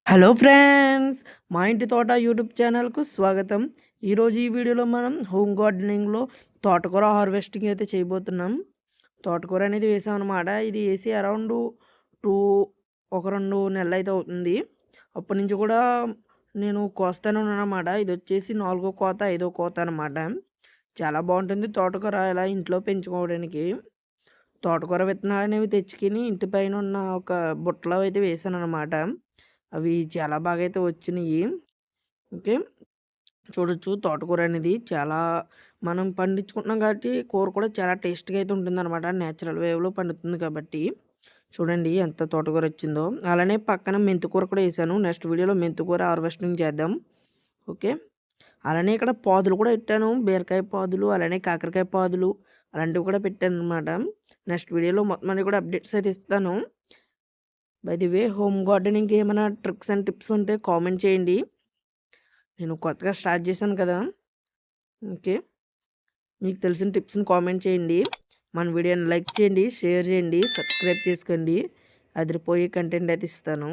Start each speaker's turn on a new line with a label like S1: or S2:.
S1: Hello friends, మా ఇంటి తోట యూట్యూబ్ ఛానల్కు స్వాగతం. ఈరోజు ఈ వీడియోలో మనం హోమ్ గార్డెనింగ్లో తోటకూర హార్వెస్టింగ్ అయితే చేయబోతున్నాం. తోటకూర అనేది వేసాం అనమాట. ఇది వేసి అరౌండ్ టూ ఒక 2 నెలలు అయితే అవుతుంది. అప్పటి నుంచి కూడా నేను కోస్తానే ఉన్నాను అనమాట. ఇది వచ్చేసి 4వ కోత 5వ కోత అనమాట. చాలా బాగుంటుంది తోటకూర ఇలా ఇంట్లో పెంచుకోవడానికి. తోటకూర విత్తనాలు అనేవి తెచ్చుకుని ఇంటి పైన ఉన్న ఒక బుట్టలో అయితే వేసాను అనమాట. అవి చాలా బాగా అయితే వచ్చినాయి. ఓకే. చూడొచ్చు తోటకూర అనేది చాలా మనం పండించుకుంటున్నాం కాబట్టి కూర కూడా చాలా టేస్ట్‌గా అయితే ఉంటుందనమాట. నేచురల్ వేవ్‌లో పండుతుంది కాబట్టి. చూడండి ఎంత తోటకూర వచ్చిందో. అలానే పక్కన మెంతికూర కూడా ఏసాను. నెక్స్ట్ వీడియోలో మెంతికూర హార్వెస్టింగ్ చేద్దాం. ఓకే. అలానే ఇక్కడ పాదులు కూడా పెట్టాను. బీరకాయ పాదులు, అలానే కాకరకాయ పాదులు అలాంటివి కూడా పెట్టాననమాట. నెక్స్ట్ వీడియోలో మొత్తం అన్ని కూడా అప్డేట్స్ అయితే ఇస్తాను. బై ది వే హోమ్ గార్డెనింగ్‌కి ఏమైనా ట్రిక్స్ అండ్ టిప్స్ ఉంటే కామెంట్ చేయండి. నేను కొత్తగా స్టార్ట్ చేశాను కదా! ఓకే. మీకు తెలిసిన టిప్స్‌ని కామెంట్ చేయండి. మన వీడియోని లైక్ చేయండి, షేర్ చేయండి, సబ్స్క్రైబ్ చేసుకోండి. అదిరిపోయే కంటెంట్ అయితే ఇస్తాను.